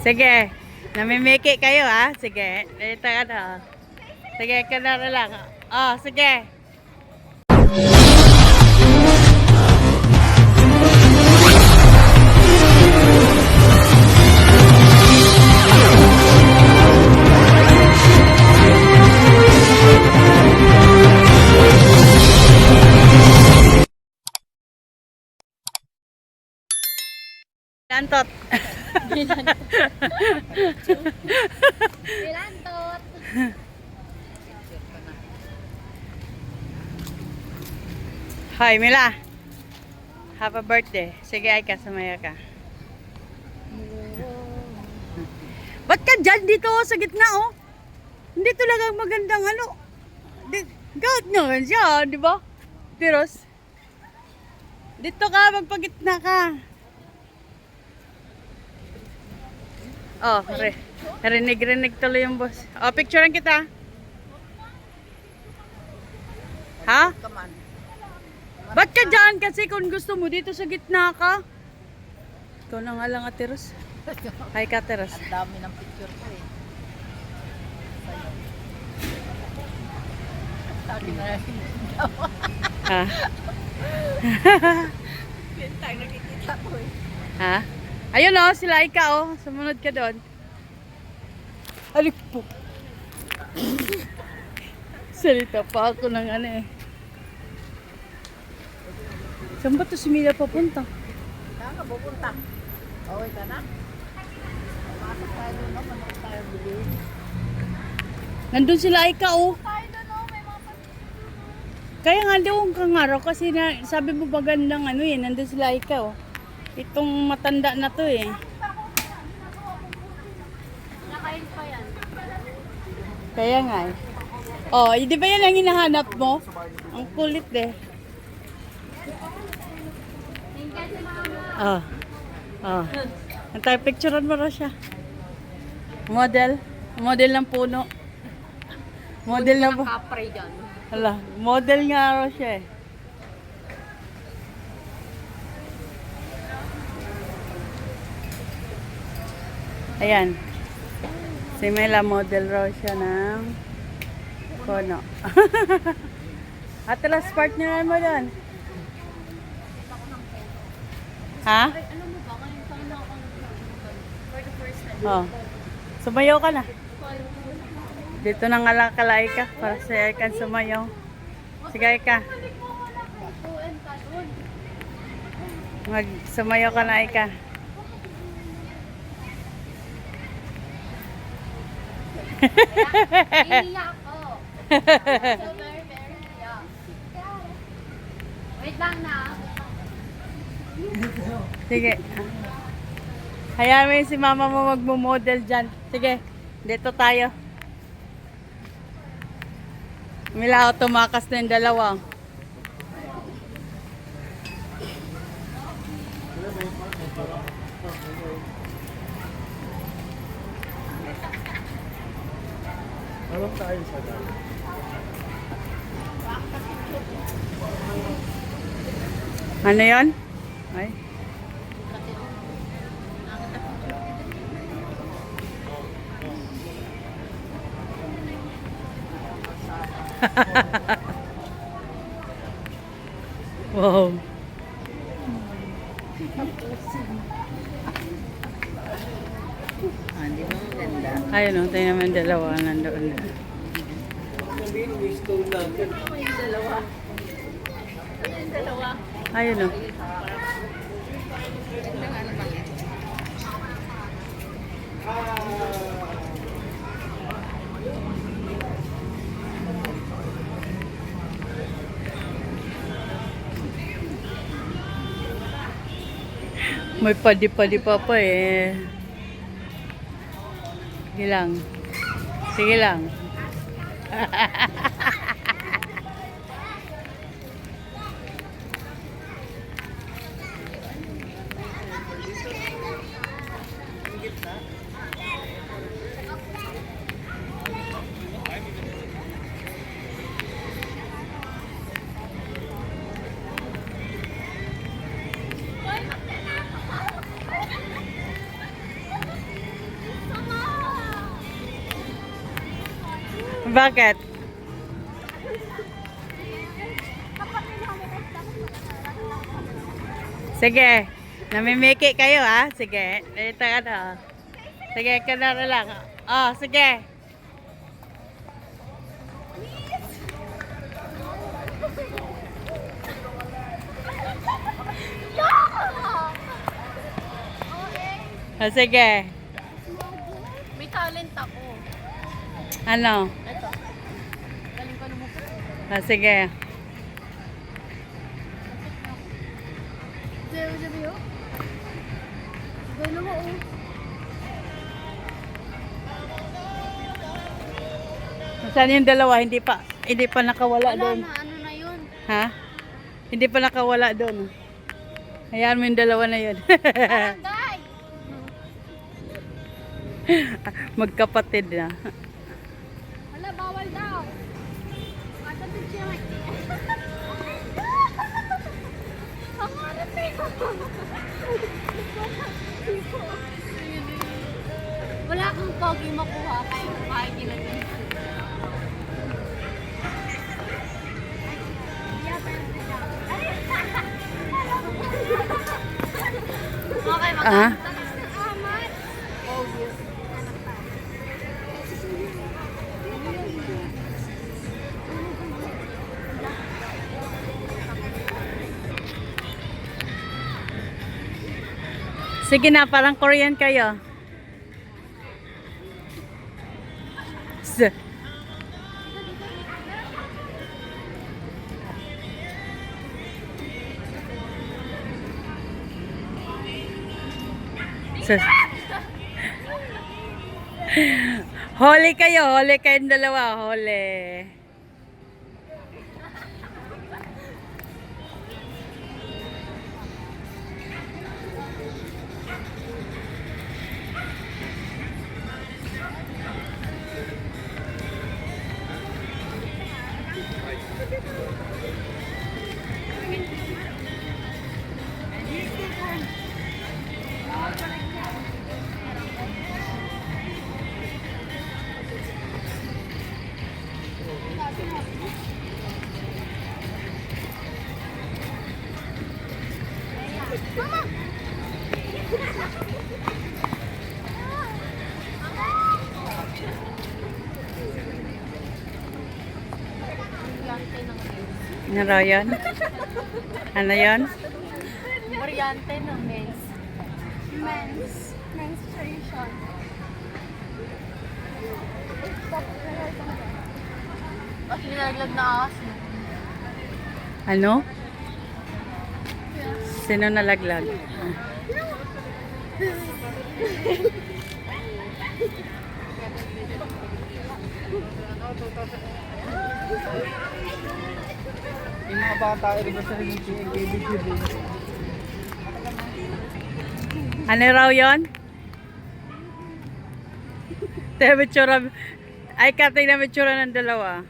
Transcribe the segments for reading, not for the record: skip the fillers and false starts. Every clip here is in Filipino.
Sige. Namimiki kayo, ha? Sige. Dito ka na. Sige, kanara lang. Oh, sige. Lantot. Bilantot. Hi, Mila. Happy birthday. Sige, ay ka, sumaya ka. Ba't ka dyan dito sa gitna, oh? Hindi talaga magandang ano. Gout nga siya, di ba? Tiros. Dito ka, magpagitna ka. Oh, rinig tuloy yung boss. Oh, picturean kita. Ha? Ba't ka dyan? Kasi kung gusto mo, dito sa gitna ka. Ikaw na nga lang, Atiros. Hi, Kateros. Ang dami ng picture ko eh. Sabi na rin. Ha? Yan tayo nakikita ko eh. Ha? Ayun oh, sila Ika oh. Sumunod ka doon. Alik po. Salita pa ako ng ano eh. Saan ba ito si Mila papunta? Saan ka pupunta? Okay ka na? Pasok tayo doon, no? Manood tayo bilhin. Nandun sila Ika oh. Tayo doon, no? May mga Kaya nga doon kang araw kasi na, sabi mo magandang ano eh. Nandun sila Ika oh. Itong matanda na to eh. nakain pa yan. Kaya nga eh. Oh, di ba yan ang hinahanap mo? Ang kulit eh. Oh. Oh. Antay, picturean mo raw siya. Model. Model ng puno. Model ng puno. Kapre dyan. Hala, model nga raw siya eh. Ayan. Si Mela model raw siya ng puno. Atlas partner mo doon. Ha? Ano mo ba? Ngayon pa na ako for the first time. Oh. Sumayaw ka na. Dito na nga lang kalay ka para sa ikan sumayaw. Sige ka. Mag sumayaw ka na Ika. Iiyak ako. So very, very iyak. Wait lang na. Sige. Hayaan mo yung si mama mo magmo-model dyan. Sige, dito tayo. Mila ako tumakas na yung dalawa. Alam tayo sa dami. Ano yon? Ay. Wow. Di ba maganda? Ayun o, tingnan mo yung dalawa nandoon na. Sabihin, may stone natin. Ano yung dalawa? Ano yung dalawa? Ayun o. Ganda nga naman yan. May padi-padi pa eh. Sige lang. Sige lang. Bakit? Sige. Namimiki kayo ha? Sige. Dito ka na. Sige, kanara lang. Oh, sige. Oh, sige. May talent ako. Ano? Ito. Galing ko lumupot. Oh, sige. Sabi yun? Gano'n mo oh. Saan yung dalawa? Hindi pa nakawala Wala doon. na, ano na yun? Ha? Hindi pa nakawala doon. Hayaan mo yung dalawa na yun. Barangay! Magkapatid na. Wala, bawal daw. Ada picture. Ang harap eh. Wala kang pogi makuha kahit kahit ilan yun. Okay, Ah? Amat. Pogi. Sige na, parang Korean kayo. S- Holi kayo, holi kayong dalawa, holi. Ano raw yun? Ano yun? Oriente ng men's. Menstruation. Tapos nilaglag na akas mo. Ano? Sino nalaglag? Yung mga bata ay ba sa rin yung KBGB? Ano raw yun? Tebitsura. Ay, kating na bitsura ng dalawa.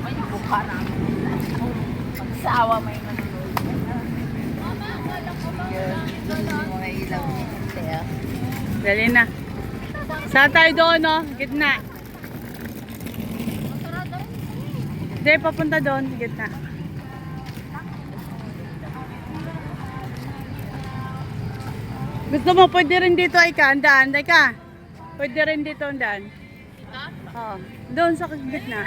May buka na. Pagsawa may manulog. Mga ilaw ni Tia. Dali na. Saan tayo doon, no? Gitna. Hindi, papunta doon. Gitna. Gusto mo, pwede rin dito ay ka. Andaan, day ka. Pwede rin dito andaan. Oo. Doon sa gitna.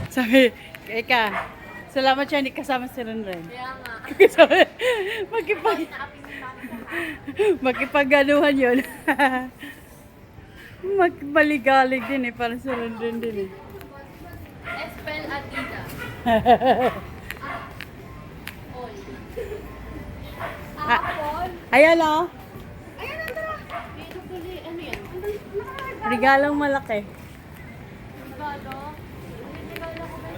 Sabi, ika, salamat siya, hindi kasama si Renren. Kaya nga. Kasama, makipag-anuhan yun. Magbaligalig din eh, para si Renren din eh. Espel Adida. Ah, ayan o, Ayan na tara. Dito tuloy. Ano yan? regalong malaki. Regalo. Regalo ko ba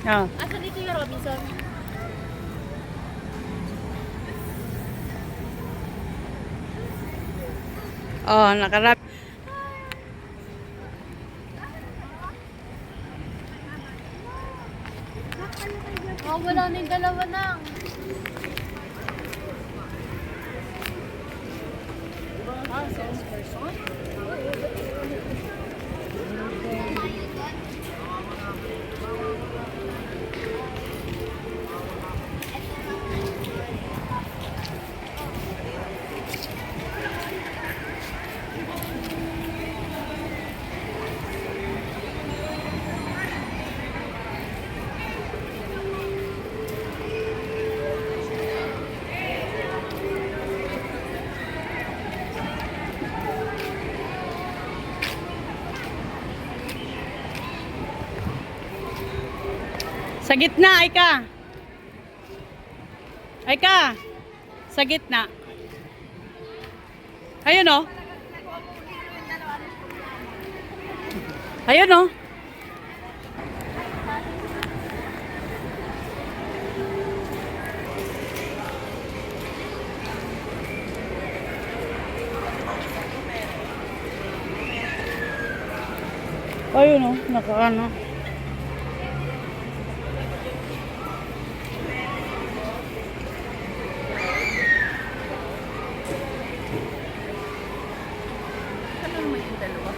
Ah. Asa dito yung Robinson? Oh, nakarap. Oh, wala na yung dalawa na. Ah, salesperson? Sa gitna, Aika. Aika. Sa gitna. Ayun oh. Ayun oh. Ayun oh, nakaano. Ano naman yung dalawa?